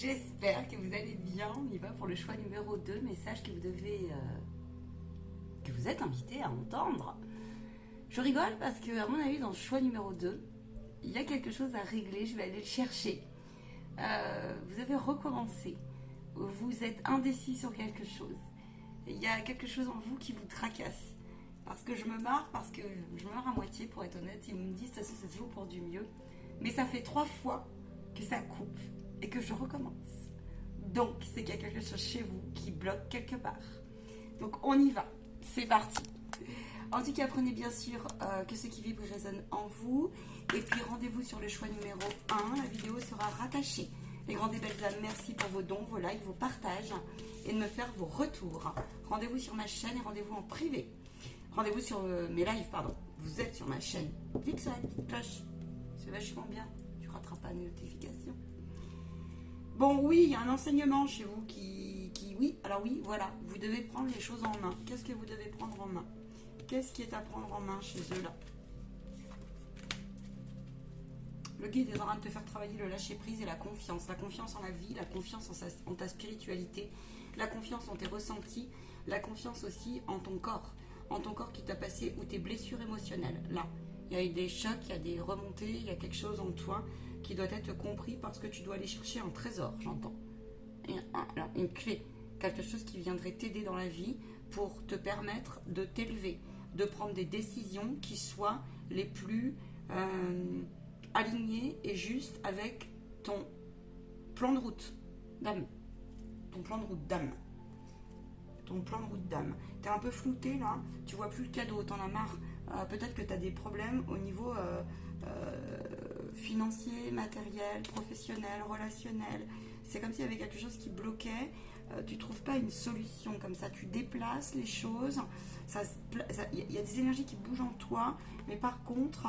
J'espère que vous allez bien. On y va pour le choix numéro 2, message que que vous êtes invité à entendre. Je rigole parce que, à mon avis, dans le choix numéro 2, il y a quelque chose à régler. Je vais aller le chercher. Vous avez recommencé. Vous êtes indécis sur quelque chose. Il y a quelque chose en vous qui vous tracasse. Parce que je me marre à moitié, pour être honnête. Ils me disent, ça c'est toujours pour du mieux. Mais ça fait 3 fois que ça coupe et que je recommence. Donc, c'est qu'il y a quelque chose chez vous qui bloque quelque part. Donc, on y va. C'est parti. En tout cas, prenez bien sûr que ce qui vibre résonne en vous. Et puis, rendez-vous sur le choix numéro 1. La vidéo sera rattachée. Les grandes et belles âmes, merci pour vos dons, vos likes, vos partages et de me faire vos retours. Rendez-vous sur ma chaîne et rendez-vous en privé. Rendez-vous sur mes lives, pardon. Vous êtes sur ma chaîne. Clique sur la petite cloche. C'est vachement bien. Tu ne rateras pas les notifications. Bon, oui, il y a un enseignement chez vous oui, alors oui, voilà. Vous devez prendre les choses en main. Qu'est-ce que vous devez prendre en main? Qu'est-ce qui est à prendre en main chez eux, là? Le guide est en train de te faire travailler le lâcher-prise et la confiance. La confiance en la vie, la confiance en ta spiritualité, la confiance en tes ressentis, la confiance aussi en ton corps. En ton corps qui t'a passé ou tes blessures émotionnelles. Là, il y a eu des chocs, il y a des remontées, il y a quelque chose en toi qui doit être compris parce que tu dois aller chercher un trésor, j'entends. Alors, une clé, quelque chose qui viendrait t'aider dans la vie pour te permettre de t'élever, de prendre des décisions qui soient les plus alignées et justes avec ton plan de route d'âme. Ton plan de route d'âme. Ton plan de route d'âme. Tu es un peu flouté là, tu vois plus le cadeau, t'en as marre. Peut-être que tu as des problèmes au niveau financier, matériel, professionnel, relationnel. C'est comme s'il y avait quelque chose qui bloquait. Tu ne trouves pas une solution comme ça. Tu déplaces les choses. Il y a des énergies qui bougent en toi. Mais par contre,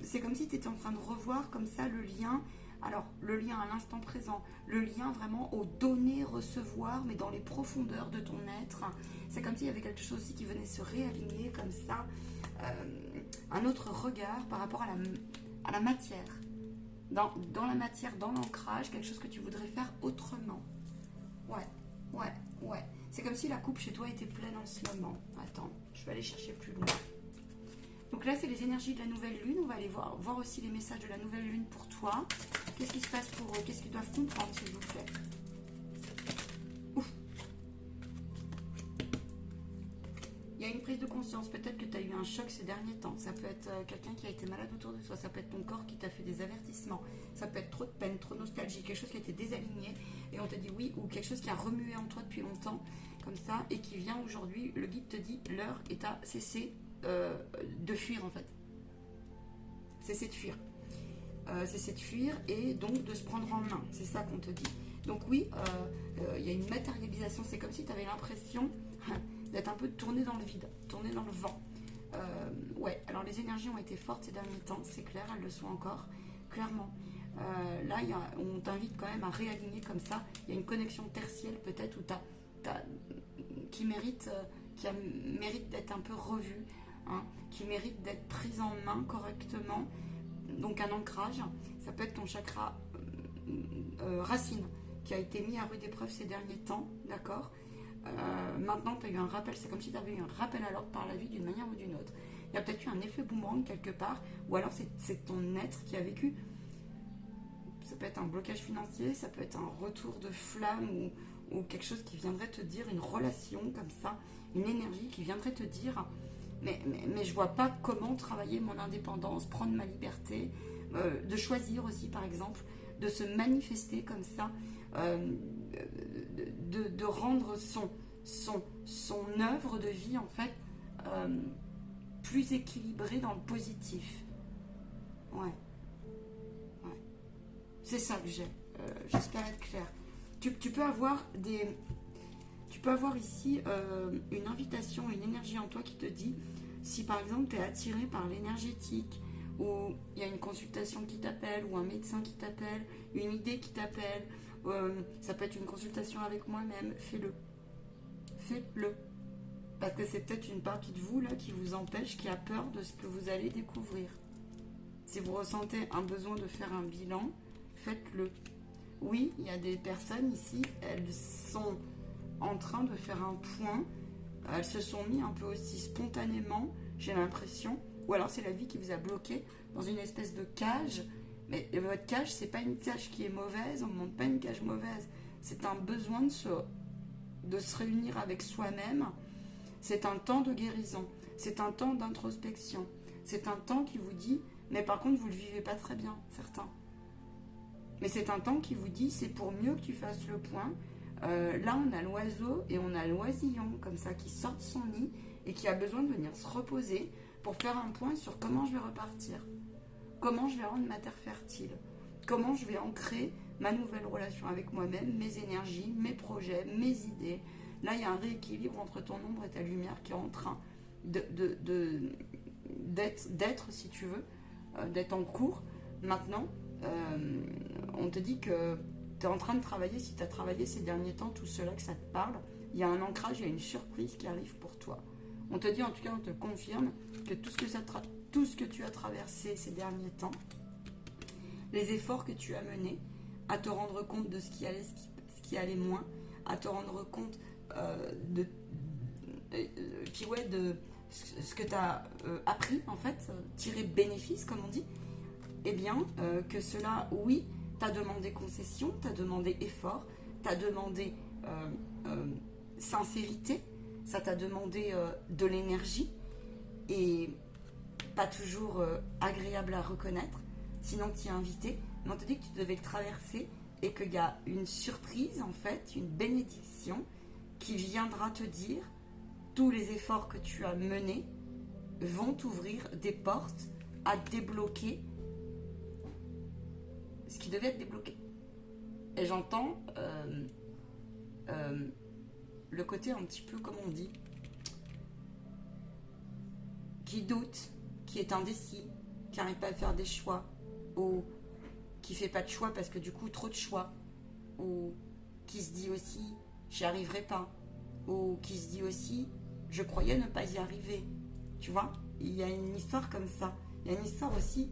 c'est comme si tu étais en train de revoir comme ça le lien. Alors, le lien à l'instant présent, le lien vraiment au donner-recevoir, mais dans les profondeurs de ton être. C'est comme s'il y avait quelque chose aussi qui venait se réaligner comme ça. Un autre regard par rapport à la matière. Dans la matière, dans l'ancrage, quelque chose que tu voudrais faire autrement. Ouais. C'est comme si la coupe chez toi était pleine en ce moment. Attends, je vais aller chercher plus loin. Donc là, c'est les énergies de la nouvelle lune. On va aller voir aussi les messages de la nouvelle lune pour toi. Qu'est-ce qui se passe pour eux? Qu'est-ce qu'ils doivent comprendre, s'il vous plaît? Ouf. Il y a une prise de conscience. Peut-être que tu as eu un choc ces derniers temps. Ça peut être quelqu'un qui a été malade autour de toi. Ça peut être ton corps qui t'a fait des avertissements. Ça peut être trop de peine, trop de nostalgie. Quelque chose qui a été désaligné et on te dit oui. Ou quelque chose qui a remué en toi depuis longtemps. Comme ça. Et qui vient aujourd'hui. Le guide te dit l'heure est à cesser de fuir en fait. Cesser de fuir. Cesser de fuir et donc de se prendre en main. C'est ça qu'on te dit. Donc oui, il y a une matérialisation. C'est comme si tu avais l'impression d'être un peu tourné dans le vide, tourné dans le vent. Ouais, alors les énergies ont été fortes ces derniers temps, c'est clair, elles le sont encore, clairement. Là, on t'invite quand même à réaligner comme ça. Il y a une connexion tertielle peut-être qui mérite d'être un peu revue, qui mérite d'être prise en main correctement. Donc un ancrage, ça peut être ton chakra racine qui a été mis à rude épreuve ces derniers temps, d'accord. Maintenant tu as eu un rappel, c'est comme si tu avais eu un rappel à l'ordre par la vie d'une manière ou d'une autre. Il y a peut-être eu un effet boomerang quelque part, ou alors c'est ton être qui a vécu. Ça peut être un blocage financier, ça peut être un retour de flamme ou quelque chose qui viendrait te dire, une relation comme ça, une énergie qui viendrait te dire mais je vois pas comment travailler mon indépendance, prendre ma liberté, de choisir aussi par exemple, de se manifester comme ça, de rendre son œuvre de vie en fait plus équilibrée dans le positif. Ouais. C'est ça que j'ai. J'espère être claire. Tu peux avoir ici une invitation, une énergie en toi qui te dit, si par exemple tu es attiré par l'énergétique, ou il y a une consultation qui t'appelle, ou un médecin qui t'appelle, une idée qui t'appelle, ça peut être une consultation avec moi-même, fais-le. Fais-le. Parce que c'est peut-être une partie de vous là qui vous empêche, qui a peur de ce que vous allez découvrir. Si vous ressentez un besoin de faire un bilan, faites-le. Oui, il y a des personnes ici, elles sont en train de faire un point. Elles se sont mis un peu aussi spontanément, j'ai l'impression. Ou alors c'est la vie qui vous a bloqué dans une espèce de cage. Mais votre cage, c'est pas une cage qui est mauvaise, on ne montre pas une cage mauvaise. C'est un besoin de se réunir avec soi-même. C'est un temps de guérison. C'est un temps d'introspection. C'est un temps qui vous dit, mais par contre, vous ne le vivez pas très bien, certains. Mais c'est un temps qui vous dit, c'est pour mieux que tu fasses le point. Là, on a l'oiseau et on a l'oisillon, comme ça, qui sort de son nid et qui a besoin de venir se reposer pour faire un point sur comment je vais repartir. Comment je vais rendre ma terre fertile. Comment je vais ancrer ma nouvelle relation avec moi-même, mes énergies, mes projets, mes idées. Là, il y a un rééquilibre entre ton ombre et ta lumière qui est en train d'être, si tu veux, d'être en cours. Maintenant, on te dit que tu es en train de travailler, si tu as travaillé ces derniers temps, tout cela que ça te parle, il y a un ancrage, il y a une surprise qui arrive pour toi. On te dit, en tout cas, on te confirme que tout ce que tu as traversé ces derniers temps, les efforts que tu as menés, à te rendre compte de ce qui allait moins, à te rendre compte de ce que tu as appris, en fait, tirer bénéfice, comme on dit, eh bien, que cela, oui, t'as demandé concession, t'as demandé effort, t'as demandé sincérité, ça t'a demandé de l'énergie, et pas toujours agréable à reconnaître, sinon tu y es invité, mais on te dit que tu devais le traverser, et qu'il y a une surprise, en fait, une bénédiction, qui viendra te dire, tous les efforts que tu as menés vont t'ouvrir des portes à débloquer ce qui devait être débloqué. Et j'entends le côté un petit peu, comme on dit, qui doute, qui est indécis, qui n'arrive pas à faire des choix, ou qui fait pas de choix parce que du coup trop de choix, ou qui se dit aussi j'y arriverai pas, ou qui se dit aussi je croyais ne pas y arriver. Tu vois, il y a une histoire comme ça. Il y a une histoire aussi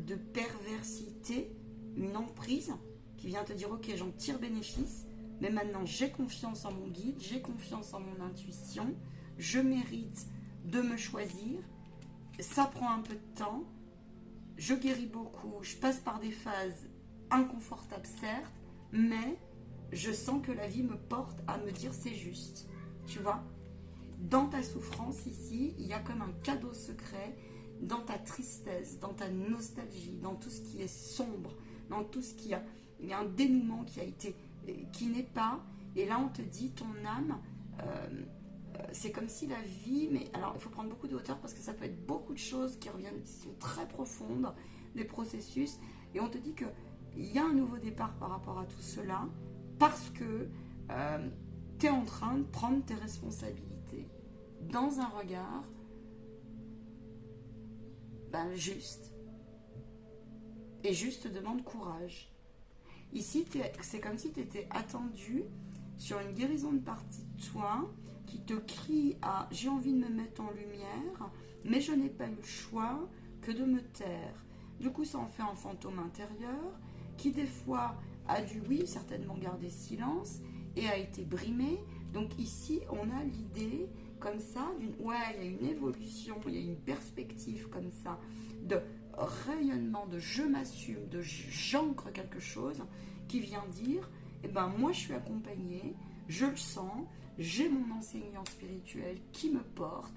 de perversité, une emprise qui vient te dire ok, j'en tire bénéfice, mais maintenant j'ai confiance en mon guide, j'ai confiance en mon intuition, je mérite de me choisir, ça prend un peu de temps, je guéris beaucoup, je passe par des phases inconfortables certes, mais je sens que la vie me porte à me dire c'est juste, tu vois. Dans ta souffrance ici, il y a comme un cadeau secret, dans ta tristesse, dans ta nostalgie, dans tout ce qui est sombre, dans tout ce qui a... Il y a un dénouement qui n'est pas... Et là, on te dit, ton âme, c'est comme si la vie... Mais alors, il faut prendre beaucoup de hauteur parce que ça peut être beaucoup de choses qui reviennent, qui sont très profondes, des processus. Et on te dit qu'il y a un nouveau départ par rapport à tout cela parce que tu es en train de prendre tes responsabilités dans un regard juste. Et juste demande courage. Ici, c'est comme si tu étais attendu sur une guérison de partie de toi qui te crie à j'ai envie de me mettre en lumière, mais je n'ai pas eu le choix que de me taire. Du coup, ça en fait un fantôme intérieur qui, des fois, a dû, oui, certainement garder silence et a été brimé. Donc ici, on a l'idée comme ça, il y a une évolution, il y a une perspective comme ça, de rayonnement, de je m'assume, de j'ancre quelque chose qui vient dire, eh ben moi je suis accompagnée, je le sens, j'ai mon enseignant spirituel qui me porte,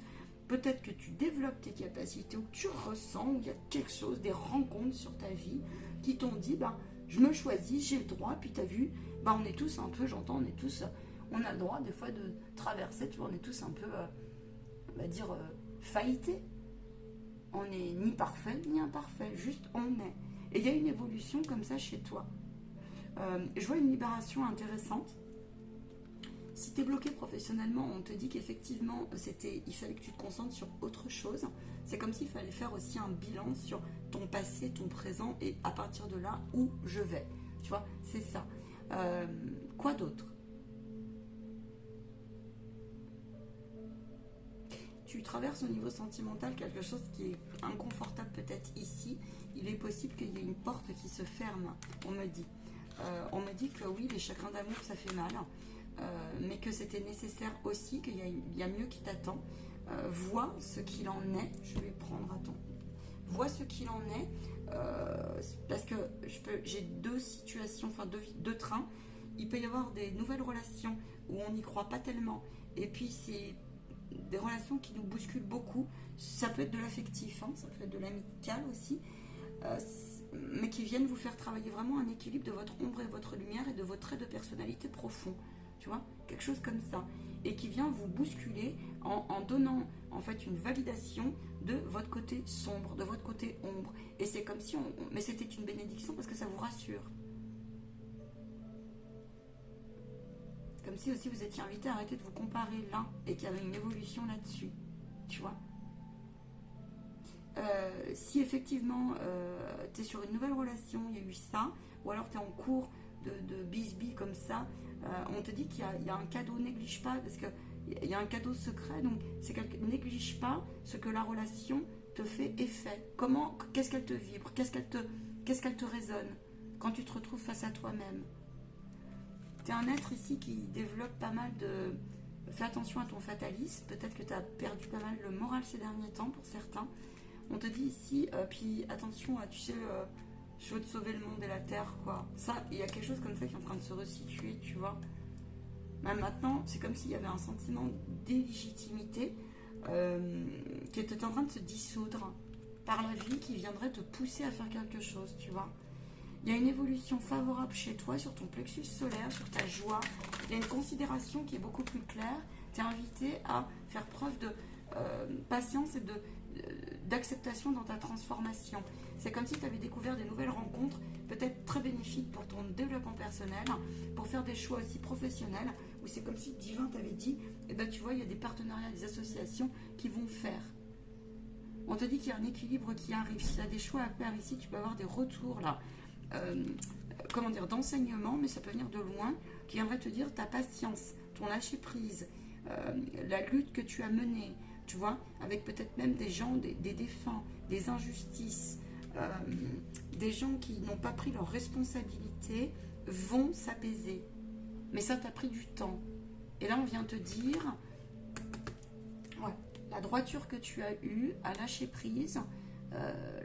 peut-être que tu développes tes capacités ou que tu ressens, ou il y a quelque chose, des rencontres sur ta vie qui t'ont dit, je me choisis, j'ai le droit, puis tu as vu, on est tous un peu, j'entends, on est tous... On a le droit des fois de traverser, tu vois, on est tous un peu, on va dire, faillités. On n'est ni parfait ni imparfait, juste on est. Et il y a une évolution comme ça chez toi. Je vois une libération intéressante. Si tu es bloqué professionnellement, on te dit qu'effectivement, il fallait que tu te concentres sur autre chose. C'est comme s'il fallait faire aussi un bilan sur ton passé, ton présent, et à partir de là, où je vais. Tu vois, c'est ça. Quoi d'autre ? Tu traverses au niveau sentimental quelque chose qui est inconfortable peut-être ici. Il est possible qu'il y ait une porte qui se ferme, on me dit. On me dit que oui, les chagrins d'amour, ça fait mal, mais que c'était nécessaire aussi, qu'il y a mieux qui t'attend. Vois ce qu'il en est. Je vais prendre, attends. Vois ce qu'il en est, parce que j'ai deux situations, enfin deux trains. Il peut y avoir des nouvelles relations où on n'y croit pas tellement, et puis c'est des relations qui nous bousculent beaucoup. Ça peut être de l'affectif, hein, ça peut être de l'amical aussi, mais qui viennent vous faire travailler vraiment un équilibre de votre ombre et votre lumière et de votre trait de personnalité profond, tu vois, quelque chose comme ça, et qui vient vous bousculer en donnant en fait une validation de votre côté sombre, de votre côté ombre, et c'est comme si mais c'était une bénédiction parce que ça vous rassure. Comme si aussi vous étiez invité à arrêter de vous comparer là et qu'il y avait une évolution là-dessus, tu vois. Si effectivement tu es sur une nouvelle relation, il y a eu ça, ou alors tu es en cours de bisbis comme ça, on te dit qu'il y a un cadeau, néglige pas, parce qu'il y a un cadeau secret, donc c'est néglige pas ce que la relation te fait effet. Qu'est-ce qu'elle te vibre, qu'est-ce qu'elle te résonne quand tu te retrouves face à toi-même. Tu es un être ici qui développe pas mal de... Fais attention à ton fatalisme, peut-être que tu as perdu pas mal le moral ces derniers temps pour certains. On te dit ici, puis attention à, tu sais, je veux te sauver le monde et la terre, quoi. Ça, il y a quelque chose comme ça qui est en train de se resituer, tu vois. Même maintenant, c'est comme s'il y avait un sentiment d'illégitimité qui était en train de se dissoudre par la vie qui viendrait te pousser à faire quelque chose, tu vois. Il y a une évolution favorable chez toi, sur ton plexus solaire, sur ta joie. Il y a une considération qui est beaucoup plus claire. Tu es invité à faire preuve de patience et d'acceptation dans ta transformation. C'est comme si tu avais découvert des nouvelles rencontres, peut-être très bénéfiques pour ton développement personnel, pour faire des choix aussi professionnels, où c'est comme si Divin t'avait dit, eh ben, tu vois, il y a des partenariats, des associations qui vont faire. On te dit qu'il y a un équilibre qui arrive. Si tu as des choix à faire ici, tu peux avoir des retours là. Comment dire, d'enseignement, mais ça peut venir de loin, qui viendrait te dire ta patience, ton lâcher prise, la lutte que tu as menée, tu vois, avec peut-être même des gens, des défunts, des injustices, des gens qui n'ont pas pris leurs responsabilités vont s'apaiser. Mais ça t'a pris du temps. Et là, on vient te dire, ouais, la droiture que tu as eue à lâcher prise,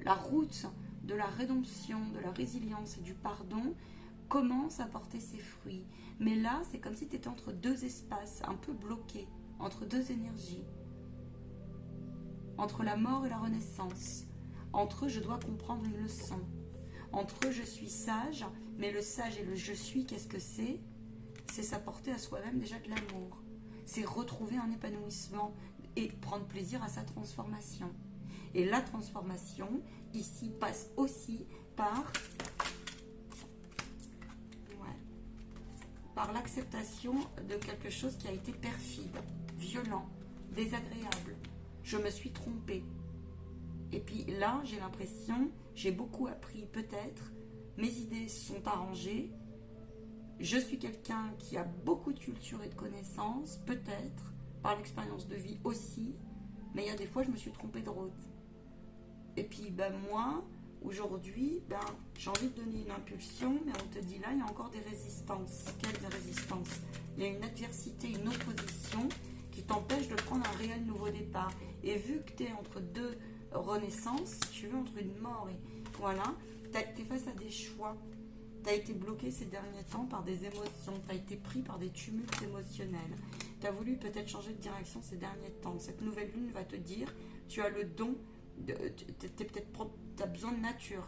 la route de la rédemption, de la résilience et du pardon commence à porter ses fruits. Mais là, c'est comme si tu étais entre deux espaces, un peu bloqués, entre deux énergies. Entre la mort et la renaissance. Entre je dois comprendre une leçon. Entre je suis sage, mais le sage et le je suis, qu'est-ce que c'est? C'est s'apporter à soi-même déjà de l'amour. C'est retrouver un épanouissement et prendre plaisir à sa transformation. Et la transformation, ici, passe aussi par l'acceptation de quelque chose qui a été perfide, violent, désagréable. Je me suis trompée. Et puis là, j'ai l'impression, j'ai beaucoup appris peut-être, mes idées sont arrangées, je suis quelqu'un qui a beaucoup de culture et de connaissances, peut-être, par l'expérience de vie aussi, mais il y a des fois, je me suis trompée de route. Et puis, ben, moi, aujourd'hui, ben, j'ai envie de donner une impulsion, mais on te dit là, il y a encore des résistances. Quelles résistances? Il y a une adversité, une opposition qui t'empêche de prendre un réel nouveau départ. Et vu que tu es entre deux renaissances, si tu veux, entre une mort et voilà, tu es face à des choix. Tu as été bloqué ces derniers temps par des émotions, tu as été pris par des tumultes émotionnels. Tu as voulu peut-être changer de direction ces derniers temps. Cette nouvelle lune va te dire, tu as le don, tu as besoin de nature,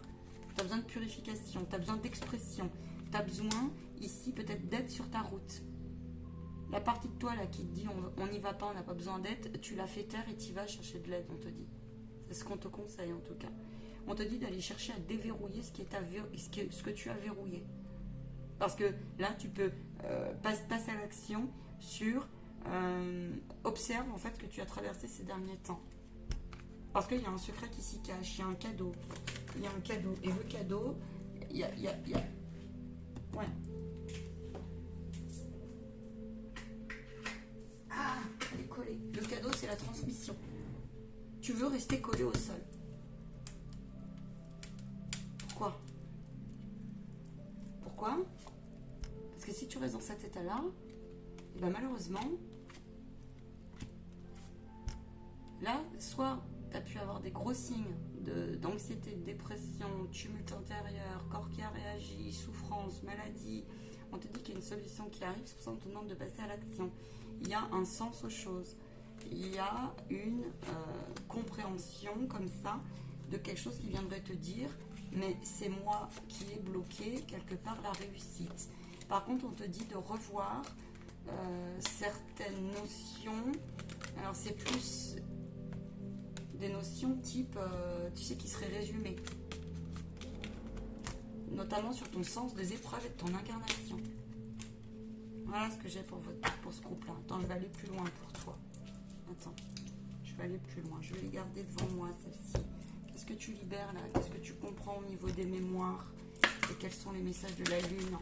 tu as besoin de purification, tu as besoin d'expression, tu as besoin ici peut-être d'aide sur ta route. La partie de toi là qui te dit on n'y va pas, on n'a pas besoin d'aide, tu la fais taire et tu vas chercher de l'aide, on te dit. C'est ce qu'on te conseille en tout cas. On te dit d'aller chercher à déverrouiller ce que tu as verrouillé. Parce que là, tu peux passer à l'action sur observe en fait ce que tu as traversé ces derniers temps. Parce qu'il y a un secret qui s'y cache, il y a un cadeau. Il y a un cadeau. Et le cadeau, il y a... Ouais. Ah, elle est collée. Le cadeau, c'est la transmission. Tu veux rester collé au sol. Pourquoi? si tu restes dans cet état-là, et ben malheureusement, là, soit tu as pu avoir des gros signes d'anxiété, de dépression, tumulte intérieur, corps qui a réagi, souffrance, maladie. On te dit qu'il y a une solution qui arrive, c'est pour ça qu'on te demande de passer à l'action. Il y a un sens aux choses. Il y a une compréhension comme ça de quelque chose qui viendrait te dire mais c'est moi qui ai bloqué quelque part la réussite. Par contre, on te dit de revoir certaines notions. Alors, c'est plus des notions type, tu sais, qui seraient résumées. Notamment sur ton sens des épreuves et de ton incarnation. Voilà ce que j'ai pour ce groupe-là. Attends, je vais aller plus loin pour toi. Attends, je vais aller plus loin. Je vais les garder devant moi, celle-ci. Qu'est-ce que tu libères là? Qu'est-ce que tu comprends au niveau des mémoires? Et quels sont les messages de la Lune?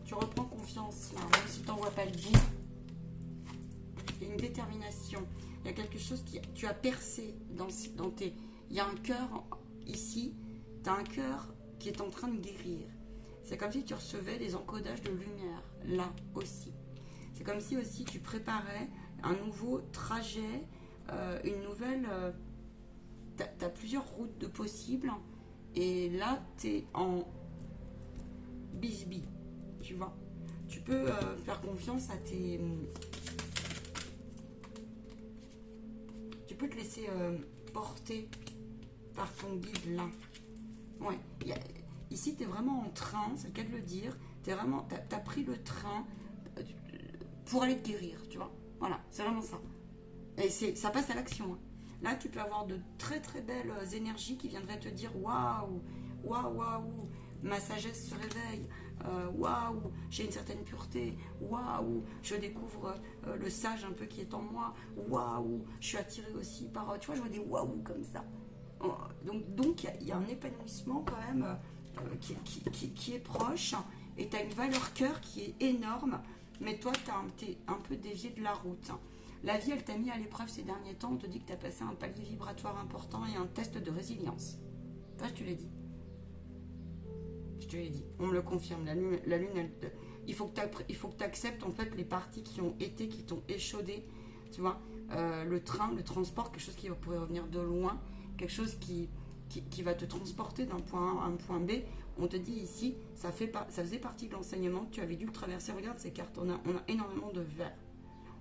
Tu reprends confiance là, même si tu n'en vois pas le bout. Il y a une détermination. Il y a quelque chose qui... Tu as percé dans tes... Il y a un cœur ici. Tu as un cœur qui est en train de guérir. C'est comme si tu recevais des encodages de lumière, là aussi. C'est comme si aussi tu préparais un nouveau trajet, une nouvelle... tu as plusieurs routes de possibles. Et là, tu es en bisbille, tu vois. Tu peux faire confiance à tes... Tu peux te laisser porter par ton guide là. Ouais, ici, tu es vraiment en train, c'est le cas de le dire. Tu as pris le train pour aller te guérir, tu vois. Voilà, c'est vraiment ça. Et ça passe à l'action. Hein. Là, tu peux avoir de très très belles énergies qui viendraient te dire waouh, waouh, waouh, ma sagesse se réveille. Waouh, j'ai une certaine pureté. Waouh, je découvre le sage un peu qui est en moi. Waouh, je suis attirée aussi par. Tu vois, je vois des waouh comme ça. Donc il y a un épanouissement quand même qui est proche. Et tu as une valeur cœur qui est énorme. Mais toi, tu es un peu dévié de la route. La vie, elle t'a mis à l'épreuve ces derniers temps. On te dit que tu as passé un palier vibratoire important et un test de résilience. Ça, je te l'ai dit. Je te l'ai dit. On me le confirme. La lune il faut que tu acceptes en fait les parties qui t'ont échaudé. Tu vois, le train, le transport, quelque chose qui pourrait revenir de loin. Quelque chose qui va te transporter d'un point A à un point B. On te dit ici, ça faisait partie de l'enseignement que tu avais dû le traverser. Regarde ces cartes, on a énormément de verre.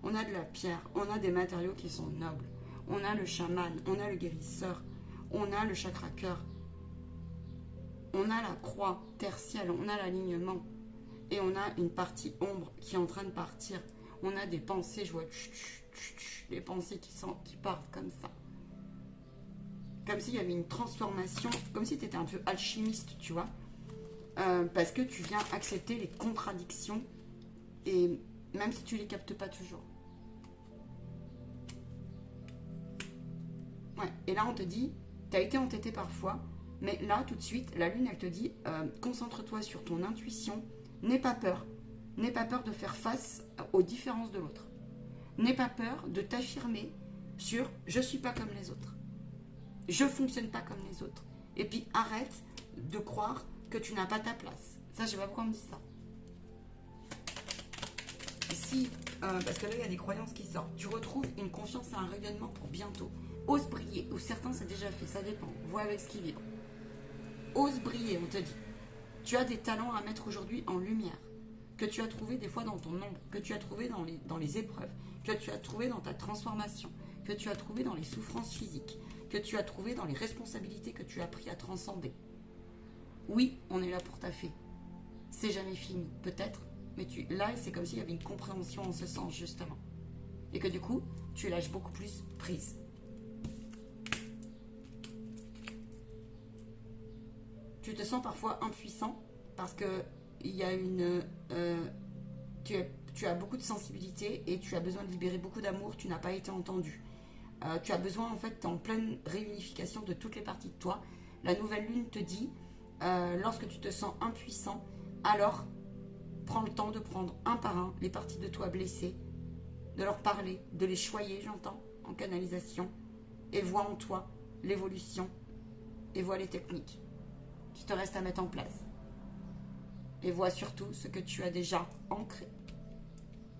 On a de la pierre, on a des matériaux qui sont nobles. On a le chaman, on a le guérisseur, on a le chakra cœur. On a la croix, terre-ciel, on a l'alignement. Et on a une partie ombre qui est en train de partir. On a des pensées, je vois des pensées qui partent comme ça. Comme s'il y avait une transformation, comme si tu étais un peu alchimiste, tu vois. Parce que tu viens accepter les contradictions, et même si tu les captes pas toujours. Ouais, et là on te dit, tu as été entêté parfois, mais là tout de suite, la lune elle te dit, concentre-toi sur ton intuition, n'aie pas peur. N'aie pas peur de faire face aux différences de l'autre. N'aie pas peur de t'affirmer sur « je suis pas comme les autres ». Je fonctionne pas comme les autres. Et puis arrête de croire que tu n'as pas ta place. Ça, je sais pas pourquoi on me dit ça. Si, parce que là, il y a des croyances qui sortent. Tu retrouves une confiance et un rayonnement pour bientôt. Ose briller. Ou certains, c'est déjà fait. Ça dépend. Vois avec ce qui vibre. Ose briller, on te dit. Tu as des talents à mettre aujourd'hui en lumière. Que tu as trouvé des fois dans ton ombre. Que tu as trouvé dans les épreuves. Que tu as trouvé dans ta transformation. Que tu as trouvé dans les souffrances physiques. Que tu as trouvé dans les responsabilités que tu as appris à transcender. Oui, on est là pour taffer. C'est jamais fini, peut-être, mais là, c'est comme s'il y avait une compréhension en ce sens, justement. Et que du coup, tu lâches beaucoup plus prise. Tu te sens parfois impuissant parce que il y a tu as beaucoup de sensibilité et tu as besoin de libérer beaucoup d'amour, tu n'as pas été entendu. Tu as besoin, en fait, en pleine réunification de toutes les parties de toi. La nouvelle lune te dit, lorsque tu te sens impuissant, alors prends le temps de prendre un par un les parties de toi blessées, de leur parler, de les choyer, j'entends, en canalisation, et vois en toi l'évolution, et vois les techniques qui te restent à mettre en place. et vois surtout ce que tu as déjà ancré.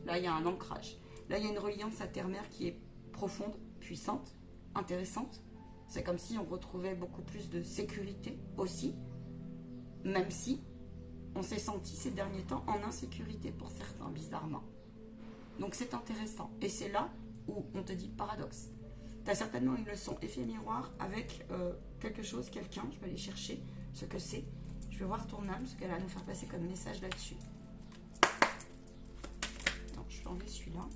Là, il y a un ancrage. Là, il y a une reliance à terre-mère qui est profonde, puissante, intéressante. C'est comme si on retrouvait beaucoup plus de sécurité aussi, même si on s'est senti ces derniers temps en insécurité pour certains, bizarrement. Donc c'est intéressant. Et c'est là où on te dit paradoxe. Tu as certainement une leçon effet miroir avec quelque chose, quelqu'un, je vais aller chercher ce que c'est. Je vais voir ton âme, ce qu'elle va nous faire passer comme message là-dessus. Attends, je vais enlever celui-là.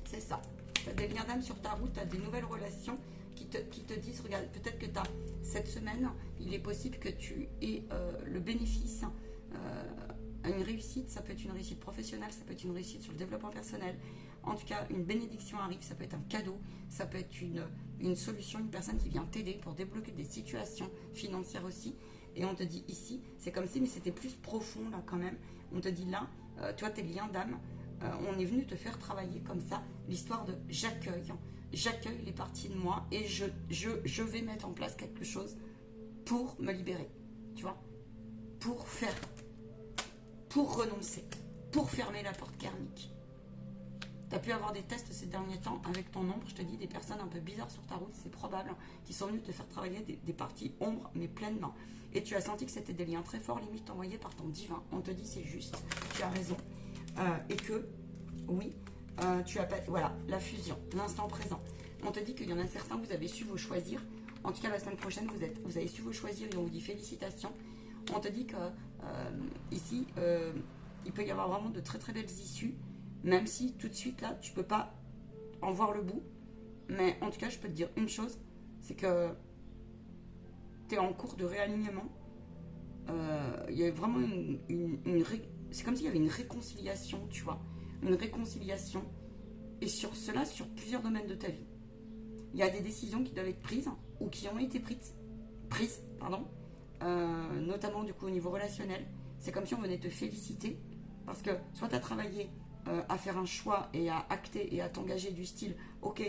C'est ça. Tu as des liens d'âme sur ta route, tu as des nouvelles relations qui te disent, regarde, peut-être que tu as cette semaine, il est possible que tu aies le bénéfice, une réussite, ça peut être une réussite professionnelle, ça peut être une réussite sur le développement personnel. En tout cas, une bénédiction arrive, ça peut être un cadeau, ça peut être une solution, une personne qui vient t'aider pour débloquer des situations financières aussi. Et on te dit ici, c'est comme si, mais c'était plus profond là quand même. On te dit là, toi tes liens d'âme, on est venu te faire travailler comme ça, l'histoire de j'accueille les parties de moi et je vais mettre en place quelque chose pour me libérer, tu vois, pour faire, pour renoncer, pour fermer la porte karmique. Tu as pu avoir des tests ces derniers temps avec ton ombre, je te dis, des personnes un peu bizarres sur ta route, c'est probable, qui sont venues te faire travailler des parties ombres, mais pleinement. Et tu as senti que c'était des liens très forts, limite envoyés par ton divin. On te dit c'est juste, tu as raison. Et que, oui, tu as pas, voilà, la fusion, l'instant présent. On te dit qu'il y en a certains, vous avez su vous choisir. En tout cas, la semaine prochaine, vous avez su vous choisir et on vous dit félicitations. On te dit que ici, il peut y avoir vraiment de très très belles issues, même si tout de suite là, tu peux pas en voir le bout. Mais en tout cas, je peux te dire une chose, c'est que tu es en cours de réalignement. Il y a vraiment c'est comme s'il y avait une réconciliation, tu vois. Une réconciliation. Et sur cela, sur plusieurs domaines de ta vie. Il y a des décisions qui doivent être prises, ou qui ont été prises, notamment du coup au niveau relationnel. C'est comme si on venait te féliciter, parce que soit tu as travaillé à faire un choix et à acter et à t'engager du style, ok,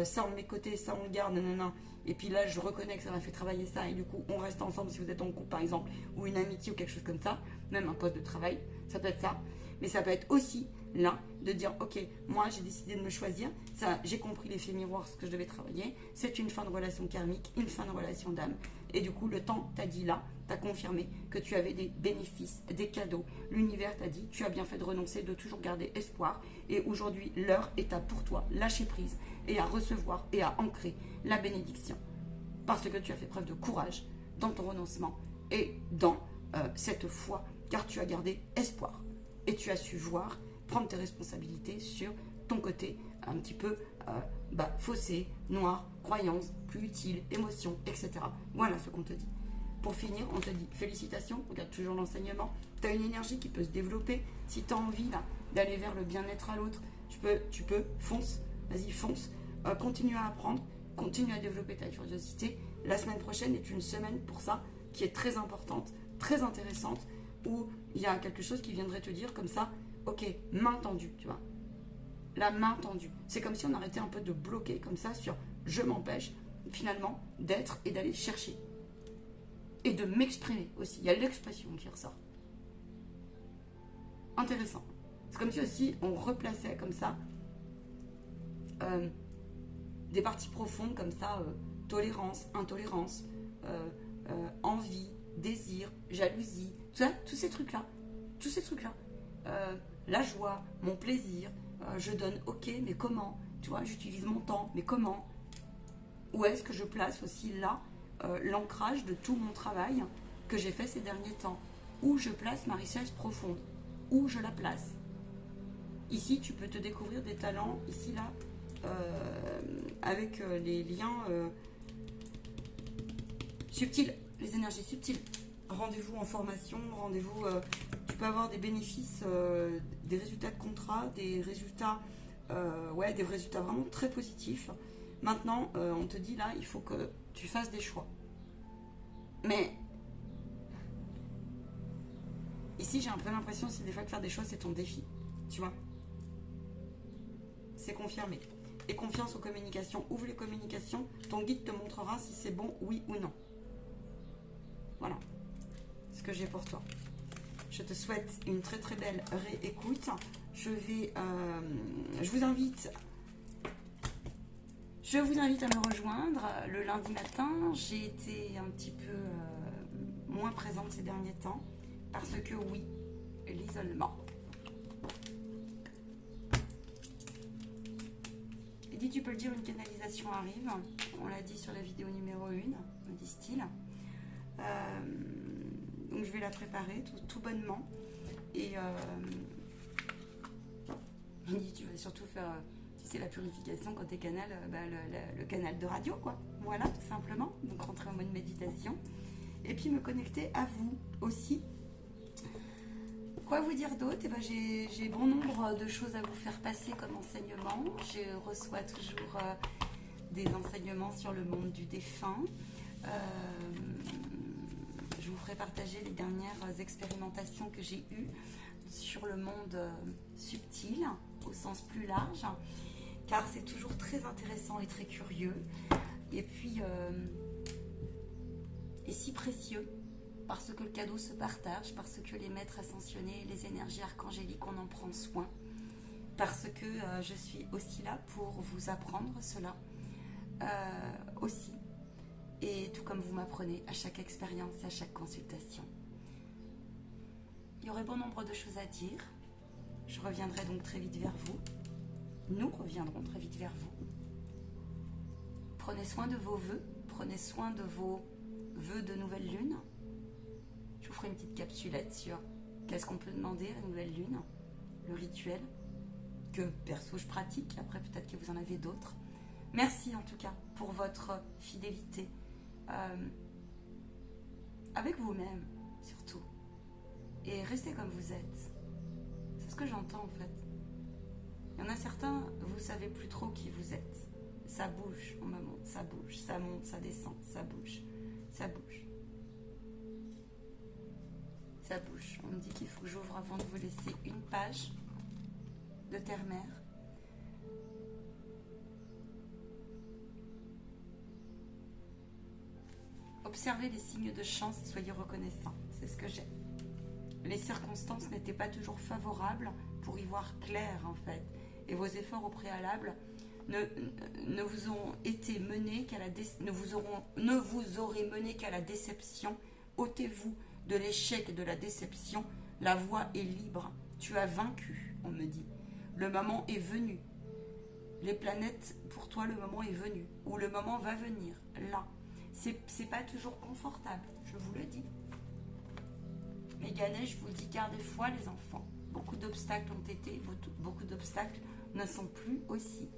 ça on le met de côté, ça on le garde, non, et puis là je reconnais que ça m'a fait travailler ça, et du coup on reste ensemble si vous êtes en couple par exemple, ou une amitié ou quelque chose comme ça, même un poste de travail, ça peut être ça, mais ça peut être aussi là de dire, ok, moi j'ai décidé de me choisir, ça, j'ai compris l'effet miroir, ce que je devais travailler, c'est une fin de relation karmique, une fin de relation d'âme, et du coup le temps t'a dit là, t'a confirmé que tu avais des bénéfices, des cadeaux, l'univers t'a dit, tu as bien fait de renoncer, de toujours garder espoir, et aujourd'hui l'heure est à pour toi lâcher prise, et à recevoir et à ancrer la bénédiction, parce que tu as fait preuve de courage dans ton renoncement, et dans cette foi, car tu as gardé espoir, et tu as su voir, prendre tes responsabilités sur ton côté un petit peu faussé, noir, croyance, plus utile, émotion, etc. Voilà ce qu'on te dit. Pour finir, on te dit félicitations, regarde toujours l'enseignement, tu as une énergie qui peut se développer, si tu as envie d'aller vers le bien-être à l'autre, tu peux, fonce, vas-y fonce, continue à apprendre, continue à développer ta curiosité. La semaine prochaine est une semaine pour ça, qui est très importante, très intéressante, où il y a quelque chose qui viendrait te dire comme ça, ok, main tendue, tu vois. La main tendue. C'est comme si on arrêtait un peu de bloquer comme ça sur je m'empêche finalement d'être et d'aller chercher. Et de m'exprimer aussi. Il y a l'expression qui ressort. Intéressant. C'est comme si aussi on replaçait comme ça des parties profondes comme ça, tolérance, intolérance, envie, désir, jalousie, tout ça, tous ces trucs-là. La joie, mon plaisir, je donne ok, mais comment? Tu vois, j'utilise mon temps, mais comment? Où est-ce que je place aussi là l'ancrage de tout mon travail que j'ai fait ces derniers temps? Où je place ma richesse profonde? Où je la place? Ici, tu peux te découvrir des talents, ici, là, avec les liens subtils, les énergies subtiles. Rendez-vous en formation, rendez-vous, tu peux avoir des bénéfices, des résultats de contrat, des résultats vraiment très positifs. Maintenant, on te dit là, il faut que tu fasses des choix. Mais ici, j'ai un peu l'impression aussi des fois que faire des choix, c'est ton défi, tu vois. C'est confirmé. Et confiance aux communications. Ouvre les communications, ton guide te montrera si c'est bon, oui ou non. Voilà. ce que j'ai pour toi. Je te souhaite une très très belle réécoute. Je vous invite à me rejoindre le lundi matin. J'ai été un petit peu moins présente ces derniers temps parce que oui, l'isolement. Eddie, tu peux le dire, une canalisation arrive. On l'a dit sur la vidéo numéro 1, me disent-ils. Donc je vais la préparer tout bonnement. Et il dit, tu vas surtout faire, tu sais, la purification quand t'es canal, le canal de radio, quoi. Voilà, tout simplement. Donc rentrer en mode méditation. Et puis me connecter à vous aussi. Quoi vous dire d'autre? Eh ben, j'ai bon nombre de choses à vous faire passer comme enseignement. Je reçois toujours des enseignements sur le monde du défunt. Je vous ferai partager les dernières expérimentations que j'ai eues sur le monde subtil, au sens plus large, car c'est toujours très intéressant et très curieux. Et puis, et si précieux, parce que le cadeau se partage, parce que les maîtres ascensionnés, les énergies archangéliques, on en prend soin, parce que je suis aussi là pour vous apprendre cela aussi. Et tout comme vous m'apprenez à chaque expérience et à chaque consultation. Il y aurait bon nombre de choses à dire. Je reviendrai donc très vite vers vous. Nous reviendrons très vite vers vous. Prenez soin de vos vœux. Prenez soin de vos vœux de nouvelle lune. Je vous ferai une petite capsulette sur qu'est-ce qu'on peut demander à la nouvelle lune. Le rituel que perso je pratique. Après peut-être que vous en avez d'autres. Merci en tout cas pour votre fidélité. Avec vous-même surtout, et restez comme vous êtes. C'est ce que j'entends en fait. Il y en a certains, vous savez plus trop qui vous êtes. Ça bouge, on me montre, ça bouge, ça monte, ça descend, ça bouge, ça bouge, ça bouge. On me dit qu'il faut que j'ouvre avant de vous laisser une page de terre-mère. Observez les signes de chance et soyez reconnaissants. C'est ce que j'ai. Les circonstances n'étaient pas toujours favorables pour y voir clair, en fait. Et vos efforts au préalable ne vous ont été menés qu'à ne vous aurez mené qu'à la déception. Ôtez-vous de l'échec et de la déception. La voie est libre. Tu as vaincu, on me dit. Le moment est venu. Les planètes, pour toi, le moment est venu. Ou le moment va venir, là. C'est pas toujours confortable, je vous le dis. Mais Ganesh, je vous le dis, gardez foi les enfants. Beaucoup d'obstacles ont été, beaucoup d'obstacles ne sont plus aussi.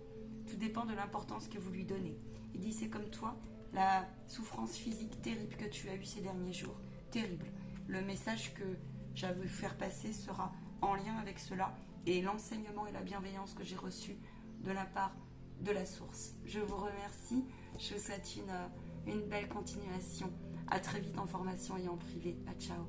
Tout dépend de l'importance que vous lui donnez. Il dit, c'est comme toi, la souffrance physique terrible que tu as eue ces derniers jours. Terrible. Le message que j'avais vous faire passer sera en lien avec cela et l'enseignement et la bienveillance que j'ai reçu de la part de la source. Je vous remercie. Je vous souhaite une belle continuation. À très vite en formation et en privé. À ciao.